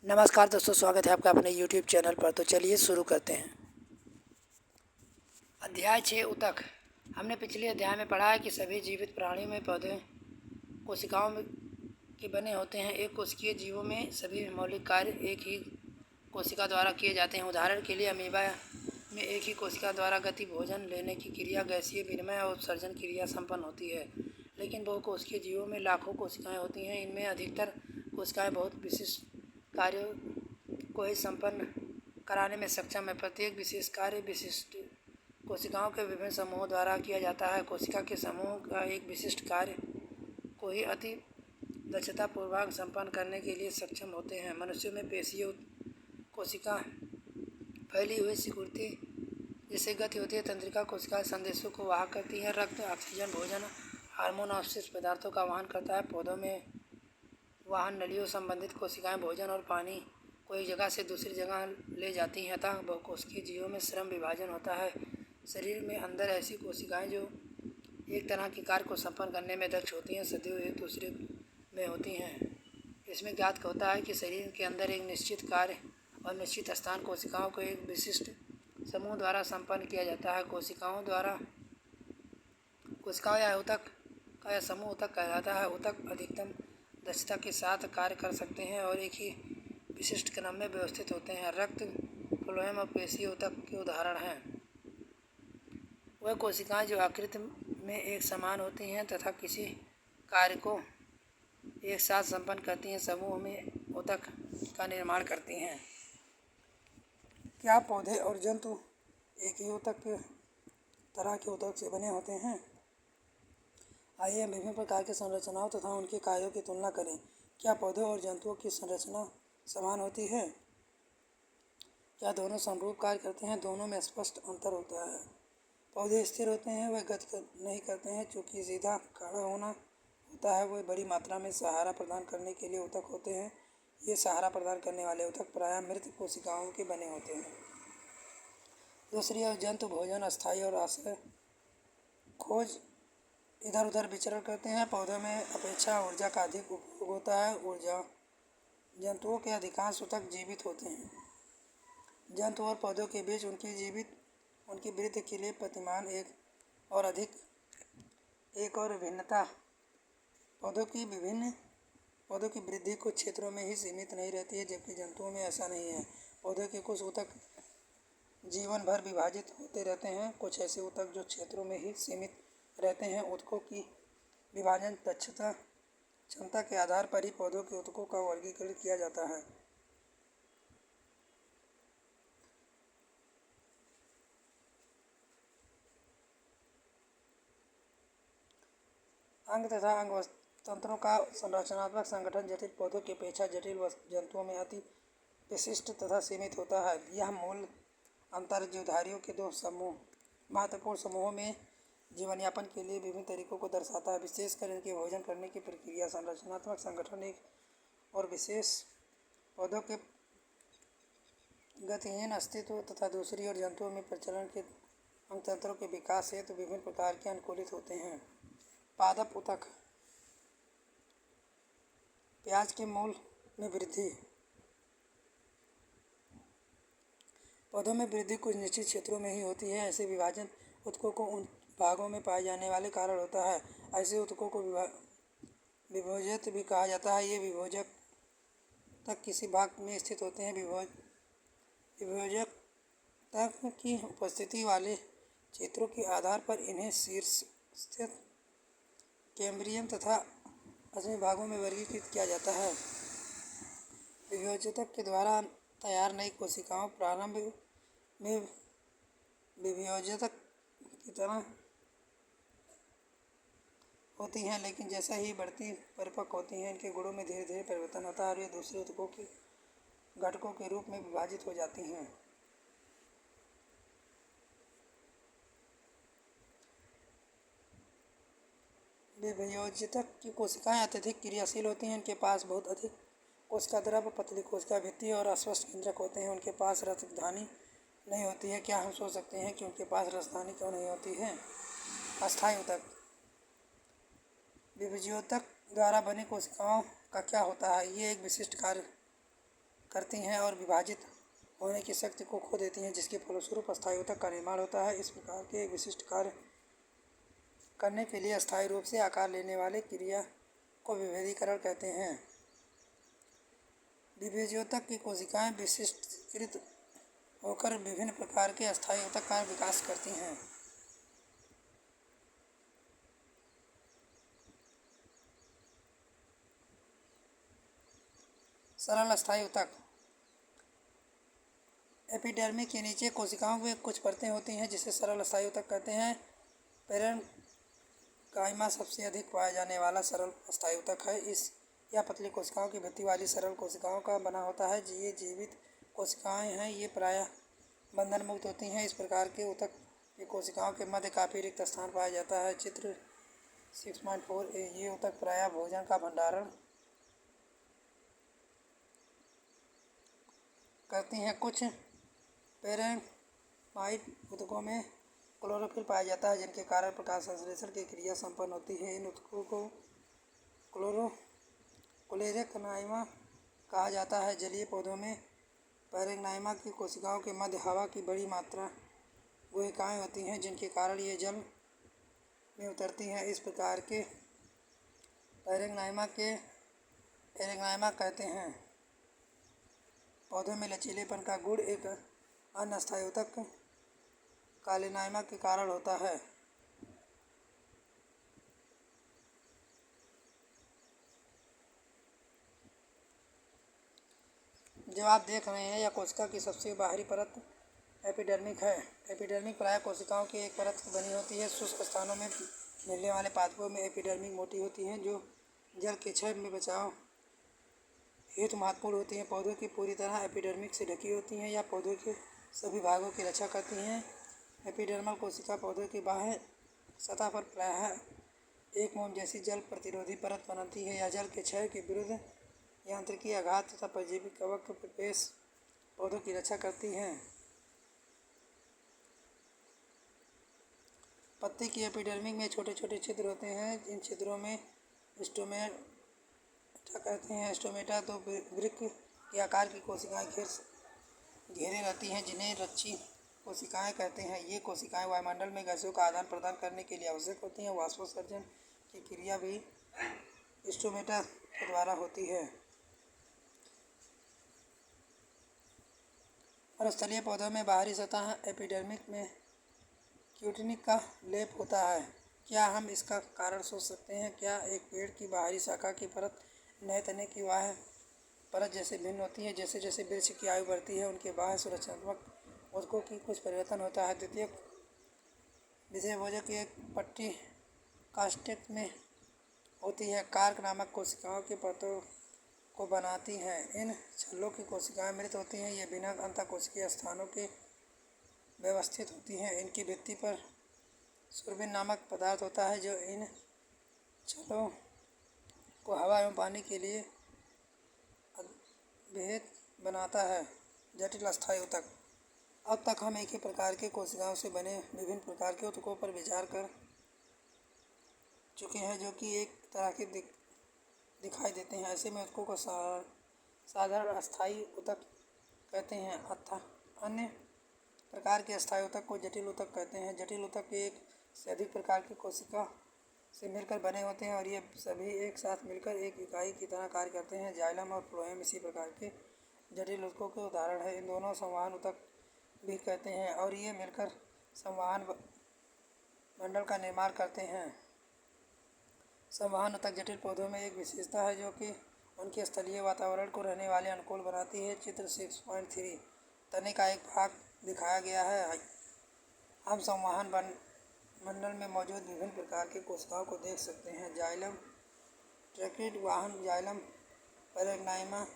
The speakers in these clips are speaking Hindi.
नमस्कार दोस्तों, स्वागत है आपका अपने YouTube चैनल पर। तो चलिए शुरू करते हैं। अध्याय 6 ऊतक। हमने पिछले अध्याय में पढ़ा है कि सभी जीवित प्राणियों में पौधे कोशिकाओं के बने होते हैं। एक कोशिकीय जीवों में सभी मौलिक कार्य एक ही कोशिका द्वारा किए जाते हैं। उदाहरण के लिए अमीबा में एक ही कोशिका द्वारा गति, भोजन लेने की क्रिया, गैसीय विनिमय और उत्सर्जन क्रिया संपन्न होती है। लेकिन बहुकोशिकीय जीवों में लाखों कोशिकाएं होती हैं। इनमें अधिकतर कोशिकाएं बहुत विशिष्ट कार्यों को ही संपन्न कराने में सक्षम है। प्रत्येक विशेष कार्य विशिष्ट कोशिकाओं के विभिन्न समूहों द्वारा किया जाता है। कोशिका के समूह का एक विशिष्ट कार्य को ही अति दक्षतापूर्वक संपन्न करने के लिए सक्षम होते हैं। मनुष्यों में पेशीय कोशिका, फैली हुई सिकुड़ती जिससे गति होती है, तंत्रिका कोशिका संदेशों को वाहक करती है। रक्त, ऑक्सीजन, भोजन, हार्मोन और अवशिष्ट पदार्थों का वहन करता है। पौधों में वाहन नलियों संबंधित कोशिकाएं भोजन और पानी को एक जगह से दूसरी जगह ले जाती हैं। अतः बहुकोशिकीय जीवों में श्रम विभाजन होता है। शरीर में अंदर ऐसी कोशिकाएं जो एक तरह के कार्य को संपन्न करने में दक्ष होती हैं, सदैव एक दूसरे में होती हैं। इसमें ज्ञात होता है कि शरीर के अंदर एक निश्चित कार्य और निश्चित स्थान कोशिकाओं को एक विशिष्ट समूह द्वारा संपन्न किया जाता है। कोशिकाओं या ऊतक का यह समूह ऊतक कहलाता है। ऊतक अधिकतम दक्षता के साथ कार्य कर सकते हैं और एक ही विशिष्ट क्रम में व्यवस्थित होते हैं। रक्त, फ्लोएम और पेशीय ऊतक के उदाहरण हैं। वह कोशिकाएं जो आकृति में एक समान होती हैं तथा किसी कार्य को एक साथ संपन्न करती हैं, समूह में ऊतक का निर्माण करती हैं। क्या पौधे और जंतु एक ही ऊतक के तरह के ऊतक से बने होते हैं? आइए हम विभिन्न प्रकार की संरचनाओं तथा उनके कार्यों की तुलना करें। क्या पौधों और जंतुओं की संरचना समान होती है? क्या दोनों समरूप कार्य करते हैं? दोनों में स्पष्ट अंतर होता है। पौधे स्थिर होते हैं, वह गति नहीं करते हैं। चूँकि सीधा खड़ा होना होता है, वह बड़ी मात्रा में सहारा प्रदान करने के लिए ऊतक होते हैं। ये सहारा प्रदान करने वाले ऊतक प्रायः मृत कोशिकाओं के बने होते हैं। दूसरी ओर जंतु भोजन, अस्थायी और आश्रय खोज इधर उधर विचरण करते हैं। पौधों में अपेक्षा ऊर्जा का अधिक उपयोग होता है। जंतुओं के अधिकांश ऊतक जीवित होते हैं। जंतु और पौधों के बीच उनकी वृद्धि के लिए प्रतिमान एक और भिन्नता पौधों की वृद्धि कुछ क्षेत्रों में ही सीमित नहीं रहती है, जबकि जंतुओं में ऐसा नहीं है। पौधों के कुछ ऊतक जीवन भर विभाजित होते रहते हैं। कुछ ऐसे ऊतक जो क्षेत्रों में ही सीमित रहते हैं। ऊतकों की विभाजन क्षमता के आधार पर ही पौधों के ऊतकों का वर्गीकरण किया जाता है। अंग तथा अंग तंत्रों का संरचनात्मक संगठन जटिल पौधों की अपेक्षा जटिल जंतुओं में अति विशिष्ट तथा सीमित होता है। यह मूल अंतर जीवधारियों के दो महत्वपूर्ण समूहों में जीवन यापन के लिए विभिन्न तरीकों को दर्शाता है। विशेषकर इनके भोजन करने की प्रक्रिया, संरचनात्मक संगठन एक और विशेष पौधों के गतिहीन अस्तित्व तथा दूसरी ओर जंतुओं में प्रचलन के अंग तंत्रों के विकास हेतु विभिन्न प्रकार के अनुकूलित होते हैं। पादप ऊतक। प्याज के मूल में वृद्धि। पौधों में वृद्धि कुछ निश्चित क्षेत्रों में ही होती है। ऐसे विभाजन ऊतकों को उन भागों में पाए जाने वाले कारण होता है। ऐसे ऊतकों को विभोजक भी कहा जाता है। ये विभोजक तक किसी भाग में स्थित होते हैं। विभोजक तक की उपस्थिति वाले क्षेत्रों के आधार पर इन्हें शीर्ष स्थित, कैम्ब्रियम तथा असमी भागों में वर्गीकृत किया जाता है। विभोजक के द्वारा तैयार नई कोशिकाओं प्रारंभ में विभोजक की तरह होती हैं, लेकिन जैसा ही बढ़ती परिपक्व होती हैं, इनके गुणों में धीरे धीरे परिवर्तन होता है और ये दूसरे ऊतकों के घटकों के रूप में विभाजित हो जाती हैं। विभोजक की कोशिकाएं अत्यधिक क्रियाशील होती हैं। इनके पास बहुत अधिक कोशिका द्रव्य, पतली कोशिका भित्ति और अस्पष्ट केंद्रक होते हैं। उनके पास रसधानी नहीं होती है। क्या हम सोच सकते हैं कि उनके पास रसधानी क्यों नहीं होती है? अस्थायी ऊतक। विभोजक द्वारा बनी कोशिकाओं का क्या होता है? ये एक विशिष्ट कार्य करती हैं और विभाजित होने की शक्ति को खो देती हैं, जिसके फलस्वरूप अस्थायी ऊतक का निर्माण होता है। इस प्रकार के एक विशिष्ट कार्य करने के लिए अस्थायी रूप से आकार लेने वाले क्रिया को विभेदीकरण कहते हैं। विभेद्योतक की कोशिकाएं विशिष्टीकृत होकर विभिन्न प्रकार के अस्थायी ऊतक का विकास करती हैं। सरल अस्थायी ऊतक। एपिडर्मिस के नीचे कोशिकाओं में कुछ परतें होती हैं जिसे सरल अस्थायी ऊतक कहते हैं। पेरेन्काइमा सबसे अधिक पाया जाने वाला सरल अस्थायी ऊतक है। यह पतली कोशिकाओं की भित्ति वाली सरल कोशिकाओं का बना होता है। ये जीवित कोशिकाएं हैं। ये प्रायः बंधन मुक्त होती हैं। इस प्रकार के ऊतक की कोशिकाओं के मध्य काफ़ी रिक्त स्थान पाया जाता है। चित्र 6.4a। ये ऊतक प्रायः भोजन का भंडारण करती हैं। कुछ पेरेन्काइमाइड ऊतकों में क्लोरोफिल पाया जाता है, जिनके कारण प्रकाश संश्लेषण की क्रिया संपन्न होती है। इन ऊतकों को क्लोरेक्नाइमा कहा जाता है। जलीय पौधों में पेरेन्काइमा की कोशिकाओं के मध्य हवा की बड़ी मात्रा गुहिकाएँ होती हैं, जिनके कारण ये जल में उतरती हैं। इस प्रकार के पेरेन्काइमा कहते हैं। पौधों में लचीलेपन का गुण एक अन्य अस्थायी ऊतक कालेनाइमा के कारण होता है। जो आप देख रहे हैं, यह कोशिका की सबसे बाहरी परत एपिडर्मिस है। एपिडर्मिस प्रायः कोशिकाओं की एक परत की बनी होती है। शुष्क स्थानों में मिलने वाले पादपों में एपिडर्मिस मोटी होती हैं, जो जल के क्षय में बचाव हेतु महत्वपूर्ण होती हैं। पौधों की पूरी तरह एपिडर्मिस से ढकी होती हैं या पौधों के सभी भागों की रक्षा करती हैं। एपिडर्मल कोशिका पौधों की बाह्य सतह पर प्रायः एक मोम जैसी जल प्रतिरोधी परत बनाती है या जल के क्षय के विरुद्ध यांत्रिकी आघात तथा परजीवी कवक के प्रवेश पौधों की रक्षा करती हैं। पत्ती की एपिडर्मिस में छोटे छोटे छिद्र होते हैं। इन छिद्रों में स्टोमेटा कहते हैं। स्टोमेटा तो वृक्क के आकार की कोशिकाएं घेरे रहती हैं, जिन्हें रच्ची कोशिकाएं कहते हैं। ये कोशिकाएं वायुमंडल में गैसों का आदान प्रदान करने के लिए आवश्यक होती हैं। वाष्पोत्सर्जन की क्रिया भी स्टोमेटा के द्वारा होती है। मरुस्थलीय पौधों में बाहरी सतह एपिडर्मिस में क्यूटिनिक का लेप होता है। क्या हम इसका कारण सोच सकते हैं? क्या एक पेड़ की बाहरी शाखा की परत नए तने की बाह्य परत जैसे भिन्न होती है? जैसे जैसे वृक्ष की आयु बढ़ती है, उनके बाह्य सुरक्षात्मक ऊतकों की कुछ परिवर्तन होता है। द्वितीयक विषयभोजक की एक पट्टी कास्टेट में होती है। कार्क नामक कोशिकाओं की परतों को बनाती हैं। इन छल्लों की कोशिकाएं मृत होती हैं। ये बिना अंतःकोशिकीय स्थानों के व्यवस्थित होती हैं। इनकी भित्ति पर सुरबिन नामक पदार्थ होता है, जो इन छल्लों को हवा एवं पानी के लिए भेद बनाता है। जटिल अस्थायी ऊतक। अब तक हम एक ही प्रकार के कोशिकाओं से बने विभिन्न प्रकार के ऊतकों पर विचार कर चुके हैं, जो कि एक तरह के दिखाई देते हैं। ऐसे में ऊतकों को साधारण अस्थायी ऊतक कहते हैं। अन्य प्रकार के अस्थायी ऊतक को जटिल ऊतक कहते हैं। जटिल ऊतक एक से अधिक प्रकार की कोशिका से मिलकर बने होते हैं और ये सभी एक साथ मिलकर एक इकाई की तरह कार्य करते हैं। जाइलम और फ्लोएम इसी प्रकार के जटिल ऊतकों के उदाहरण है। इन दोनों संवहन ऊतक भी कहते हैं और ये मिलकर संवहन मंडल का निर्माण करते हैं। संवहन ऊतक जटिल पौधों में एक विशेषता है, जो कि उनके स्थलीय वातावरण को रहने वाले अनुकूल बनाती है। चित्र 6.3 तने का एक भाग दिखाया गया है। हम संवहन मंडल में मौजूद विभिन्न प्रकार के कोशिकाओं को देख सकते हैं। जाइलम, ट्रैकिड वाहन जाइलम, पेरेन्काइमा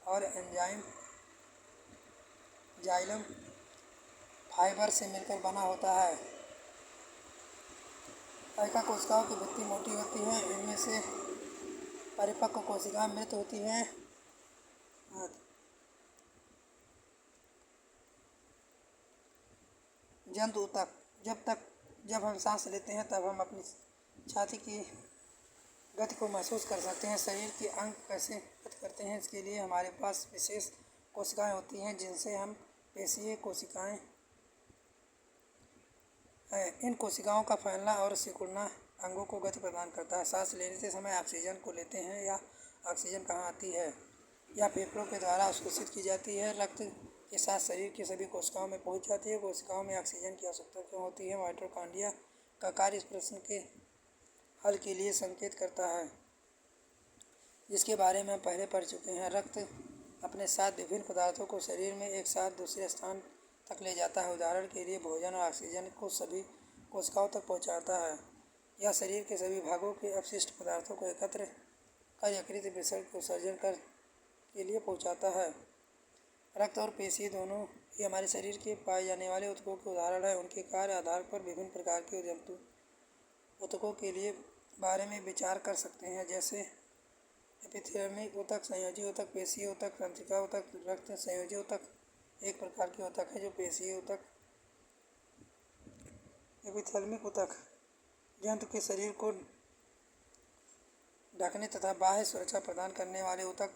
और एंजाइम जाइलम फाइबर से मिलकर बना होता है। ऐका कोशिकाओं की भित्ति मोटी होती है। इनमें से परिपक्व कोशिकाएं मृत होती हैं। जंतु ऊतक। जब हम सांस लेते हैं, तब हम अपनी छाती की गति को महसूस कर सकते हैं। शरीर के अंग कैसे गति करते हैं, इसके लिए हमारे पास विशेष कोशिकाएं होती हैं जिनसे हम पेशीय कोशिकाएं हैं। इन कोशिकाओं का फैलना और सिकुड़ना अंगों को गति प्रदान करता है। सांस लेते समय ऑक्सीजन को लेते हैं या ऑक्सीजन कहाँ आती है या फेफड़ों के द्वारा अवशोषित की जाती है। रक्त के साथ शरीर की सभी कोशिकाओं में पहुंच जाती है। कोशिकाओं में ऑक्सीजन की आवश्यकता क्यों होती है? माइटोकॉन्ड्रिया का कार्य इस प्रश्न के हल के लिए संकेत करता है, जिसके बारे में हम पहले पढ़ चुके हैं। रक्त अपने साथ विभिन्न पदार्थों को शरीर में एक साथ दूसरे स्थान तक ले जाता है। उदाहरण के लिए भोजन और ऑक्सीजन को सभी कोशिकाओं तक पहुंचाता है। यह शरीर के सभी भागों के अपशिष्ट पदार्थों को एकत्र कर यकृत विसर्जन के लिए पहुंचाता है। रक्त और पेशी दोनों ही हमारे शरीर के पाए जाने वाले ऊतकों के उदाहरण हैं। उनके कार्य आधार पर विभिन्न प्रकार के जंतु ऊतकों के लिए बारे में विचार कर सकते हैं, जैसे एपिथेलियमिक ऊतक, संयोजी ऊतक, पेशीय ऊतक, तंत्रिका ऊतक। रक्त संयोजी ऊतक एक प्रकार के ऊतक है जो पेशीय ऊतक। एपिथेलियमिक ऊतक जंतु के शरीर को ढकने तथा बाह्य सुरक्षा प्रदान करने वाले ऊतक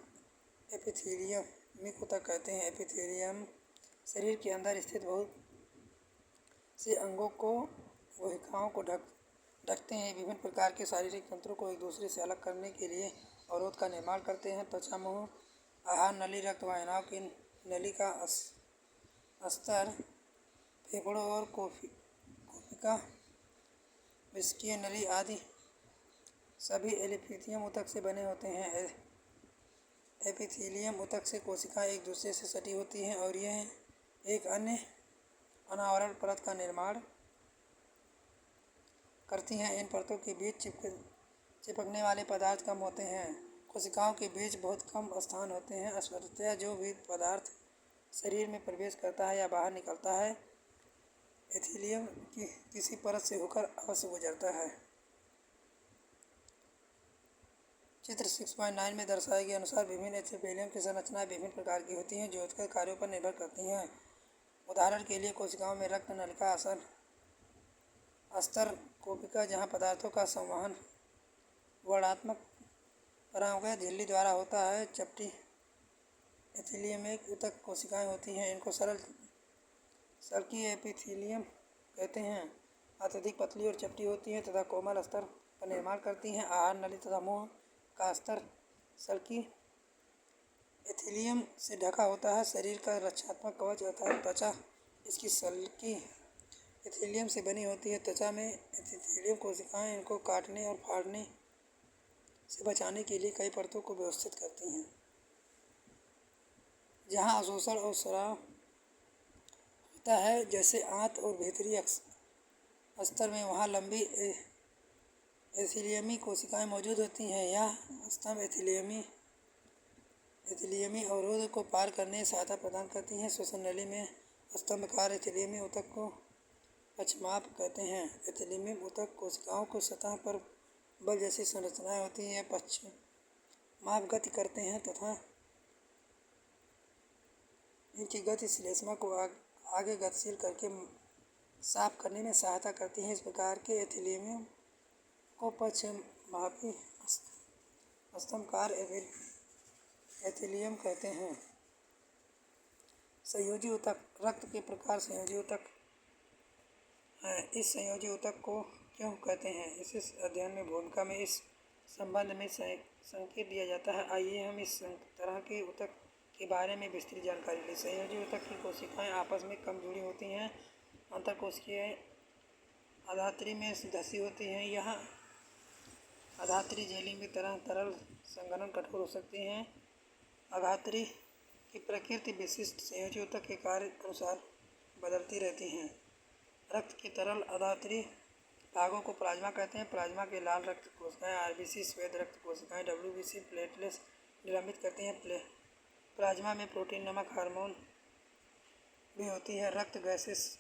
एपिथेलियमिक ऊतक कहते हैं। एपिथेलियम शरीर के अंदर स्थित बहुत से अंगों को कोशिकाओं को ढकते हैं। विभिन्न प्रकार के शारीरिक तंत्रों को एक दूसरे से अलग करने के लिए अवरोध का निर्माण करते हैं। त्वचा, मुंह, आहार नली, रक्त वाहिनियों की नली का अस्तर, फेफड़ों और कोशिका विस्कीय नली आदि सभी एपिथेलियम ऊतक से बने होते हैं। एपिथेलियम ऊतक से कोशिकाएं एक दूसरे से सटी होती हैं और यह एक अन्य अनावरण परत का निर्माण करती हैं। इन परतों के बीच चिपकने वाले पदार्थ कम होते हैं। कोशिकाओं के बीच बहुत कम स्थान होते हैं। स्पष्टतः जो भी पदार्थ शरीर में प्रवेश करता है या बाहर निकलता है, एपिथेलियम की किसी परत से होकर अवश्य गुजरता है। चित्र 6.9 में दर्शाए गए अनुसार विभिन्न एपिथेलियम की संरचनाएं विभिन्न प्रकार की होती हैं जो ऊतक कार्यों पर निर्भर करती हैं। उदाहरण के लिए कोशिकाओं में रक्त नलिका, अस्तर, कोशिका जहाँ पदार्थों का संवहन वर्णात्मक परागण झिल्ली द्वारा होता है। चपटी एपिथेलियमिक ऊतक कोशिकाएं होती हैं। इनको सल्की एपिथेलियम कहते हैं। अत्यधिक पतली और चपटी होती हैं तथा कोमल अस्तर का निर्माण करती हैं। आहार नली तथा मुंह का अस्तर सल्की एपिथेलियम से ढका होता है। शरीर का रक्षात्मक कवच अर्थात त्वचा इसकी सल्की एपिथेलियम से बनी होती है। त्वचा में एपिथेलियम कोशिकाएं इनको काटने और फाड़ने से बचाने के लिए कई परतों को व्यवस्थित करती हैं। जहाँ अवशोषण और स्राव होता है, जैसे आंत और भीतरी अस्तर में, वहाँ लंबी एपिथेलियमी कोशिकाएं मौजूद होती हैं। यह स्तंभ एपिथेलियमी अवरोध को पार करने में सहायता प्रदान करती हैं। श्वसन नली में स्तंभकार एपिथेलियमी ऊतक को पक्षमाप कहते हैं। एपिथेलियमी ऊतक कोशिकाओं को सतह पर बल जैसी संरचनाएं होती हैं। पक्षमाप गति करते हैं तथा इनकी गति श्लेष्मा को आगे गतिशील करके साफ करने में सहायता करती है। इस प्रकार के एपिथेलियम को पक्षमापी स्तंभकार एपिथेलियम कहते हैं। संयोजी ऊतक रक्त के प्रकार संयोजी ऊतक हैं। इस संयोजी ऊतक को क्यों कहते हैं, इस अध्ययन में भूमिका में इस संबंध में संकेत दिया जाता है। आइए हम इस तरह के ऊतक के बारे में विस्तृत जानकारी लें। संयोजी ऊतक की कोशिकाएं आपस में कम जुड़ी होती हैं। अंतःकोशिकीय आधात्री में धसी होती हैं। यहाँ आधात्री जेली की तरह तरल संघनन कठोर हो सकती हैं। आधात्री की प्रकृति विशिष्ट संयोजी ऊतक के कार्य अनुसार बदलती रहती हैं। रक्त के तरल आधात्री भागों को प्लाज्मा कहते हैं। प्लाज्मा के लाल रक्त कोशिकाएं आरबीसी, श्वेत रक्त कोशिकाएं डब्ल्यूबीसी, प्लेटलेट्स निलंबित करती हैं। प्लाज्मा में प्रोटीन, नमक, हार्मोन भी होती है। रक्त गैसेस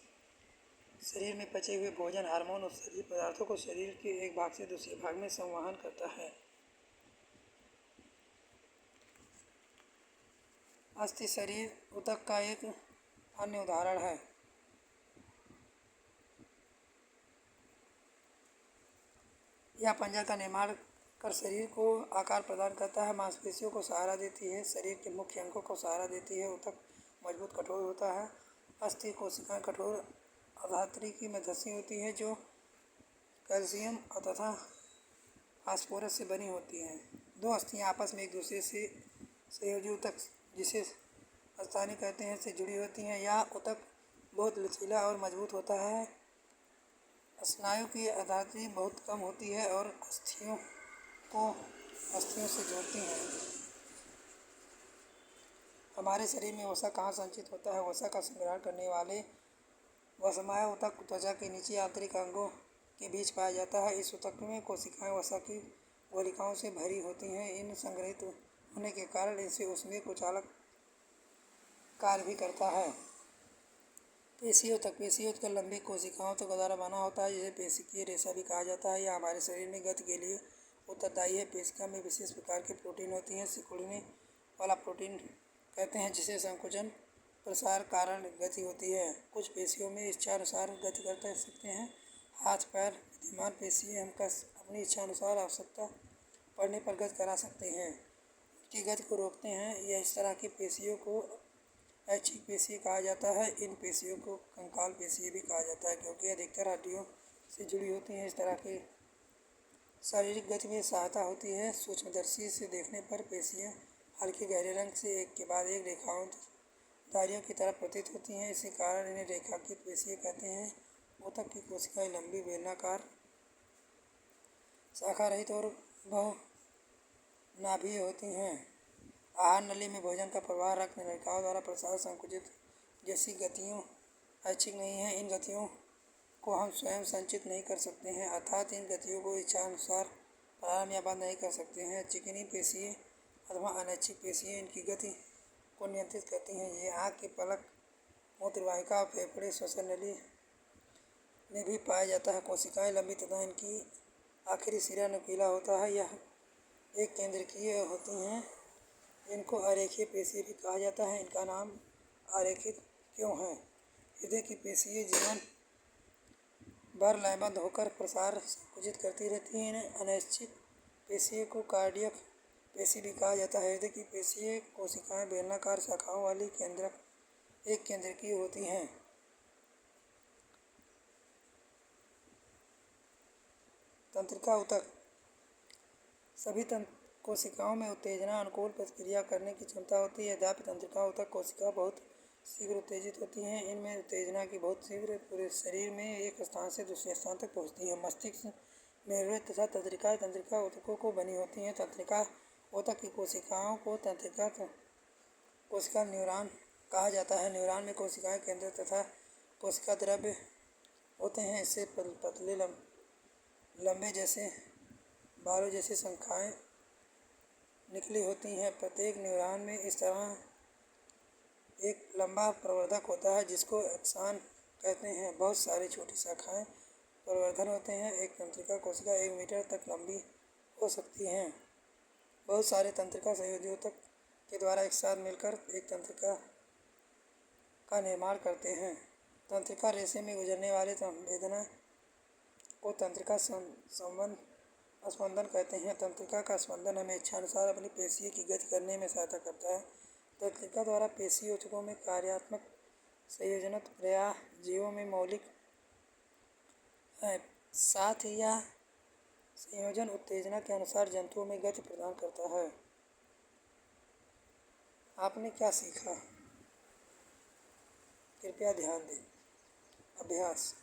शरीर में पचे हुए भोजन, हार्मोन और उत्सर्जित पदार्थों को शरीर के एक भाग से दूसरे भाग में संवहन करता है। अस्थि शरीर ऊतक का एक अन्य उदाहरण है। यह पंजर का निर्माण कर शरीर को आकार प्रदान करता है, मांसपेशियों को सहारा देती है, शरीर के मुख्य अंगों को सहारा देती है, ऊतक मजबूत कठोर होता है। अस्थि कोशिकाएं कठोर अधात्री की मध्यस्थी होती है जो कैल्शियम तथा फास्फोरस से बनी होती हैं। दो अस्थियां आपस में एक दूसरे से संयोजी ऊतक, जिसे स्थानीय कहते हैं, से जुड़ी होती हैं। यह ऊतक बहुत लचीला और मजबूत होता है। स्नायु की आधारी बहुत कम होती है और अस्थियों को अस्थियों से जोड़ती हैं। हमारे शरीर में वसा कहाँ संचित होता है? वसा का संग्रहण करने वाले वसमय ऊतक त्वचा के नीचे आंतरिक अंगों के बीच पाया जाता है। इस ऊतक में कोशिकाएं वसा की गोलिकाओं से भरी होती हैं। इन संग्रहित होने के कारण इनसे ऊष्मीय कुचालक कार्य भी करता है। पेशी ऊतक। पेशी ऊतक लंबी कोशिकाओं तक द्वारा बना होता है, जिसे पेशिकीय रेशा भी कहा जाता है। यह हमारे शरीर में गति के लिए उत्तरदायी है। पेशिका में विशेष प्रकार के प्रोटीन होती हैं। सिकुड़ने वाला प्रोटीन कहते हैं, जिसे संकुचन प्रसार कारण गति होती है। कुछ पेशियों में इच्छानुसार गति कर सकते हैं। हाथ पैर विद्यमान पेशी हम अपनी इच्छानुसार आवश्यकता पड़ने पर गति करा सकते हैं, उनकी गति को रोकते हैं। यह इस तरह की पेशियों को ऐच्छिक पेशी कहा जाता है। इन पेशियों को कंकाल पेशी भी कहा जाता है, क्योंकि अधिकतर हड्डियों से जुड़ी होती हैं। इस तरह की शारीरिक गति में सहायता होती है। सूक्ष्मदर्शी से देखने पर पेशियाँ हल्के गहरे रंग से एक के बाद एक रेखाओं धारियों की तरह प्रतीत होती हैं। इसी कारण इन्हें रेखाकृत पेशियाँ कहते हैं। ऊतक की कोशिकाएं लंबी बेलनाकार शाखा रहित और बहुनाभीय होती हैं। आहार नली में भोजन का प्रवाह, रक्त नलिकाओं द्वारा प्रसार, संकुचित जैसी गतियों ऐच्छिक नहीं है। इन गतियों को हम स्वयं संचित नहीं कर सकते हैं, अर्थात इन गतियों को इच्छानुसार प्रारंभ या बंद नहीं कर सकते हैं। चिकनी पेशियाँ अथवा अनैच्छिक पेशियाँ इनकी गति को नियंत्रित करती हैं। ये आँख की पलक, मूत्रवाहिका और फेफड़े, श्वसन नली में भी पाया जाता है। कोशिकाएं लंबी तथा इनकी आखिरी सिरा नुकीला होता है। यह एक केंद्रकीय होती हैं। इनको अरेखीय पेशी भी कहा जाता है। इनका नाम अरेखित क्यों है? हृदय की पेशियाँ जीवन भर लयबद्ध होकर प्रसार संकुचित करती रहती हैं। इन्हें अनैच्छिक पेशियों को कार्डियक पेशी भी कहा जाता है। हृदय की पेशियाँ कोशिकाएं बेलनाकार शाखाओं वाली एक केंद्रकीय होती हैं। तंत्रिका ऊतक। सभी कोशिकाओं में उत्तेजना अनुकूल प्रतिक्रिया करने की क्षमता होती है। यद्यपि तंत्रिका ऊतक कोशिका बहुत शीघ्र उत्तेजित होती हैं। इनमें उत्तेजना की बहुत शीघ्र पूरे शरीर में एक स्थान से दूसरे स्थान तक पहुंचती है। मस्तिष्क मेरुरज्जु तथा तंत्रिकाएं तंत्रिका ऊतकों को बनी होती हैं। तंत्रिका ऊतक की कोशिकाओं को तंत्रिका कोशिका न्यूरॉन कहा जाता है। न्यूरॉन में कोशिकाएं केंद्र तथा कोशिका द्रव्य होते हैं। इससे पतले लंबे जैसे बालों जैसी शाखाएं निकली होती हैं। प्रत्येक न्यूरॉन में इस तरह एक लंबा प्रवर्धक होता है, जिसको एक्सॉन कहते हैं। बहुत सारी छोटी शाखाएं प्रवर्धन होते हैं। एक तंत्रिका कोशिका 1 मीटर तक लंबी हो सकती हैं। बहुत सारे तंत्रिका संयोजी ऊतक के द्वारा एक साथ मिलकर एक तंत्रिका का निर्माण करते हैं। तंत्रिका रेशे में गुजरने वाले संवेदना को तंत्रिका स्पंदन कहते हैं। तंत्रिका का स्पंदन हमें इच्छानुसार अपनी पेशियों की गति करने में सहायता करता है। तंत्रिका द्वारा पेशी ऊतकों में कार्यात्मक संयोजन प्रायः जीवों में मौलिक है। साथ ही यह संयोजन उत्तेजना के अनुसार जंतुओं में गति प्रदान करता है। आपने क्या सीखा? कृपया ध्यान दें। अभ्यास।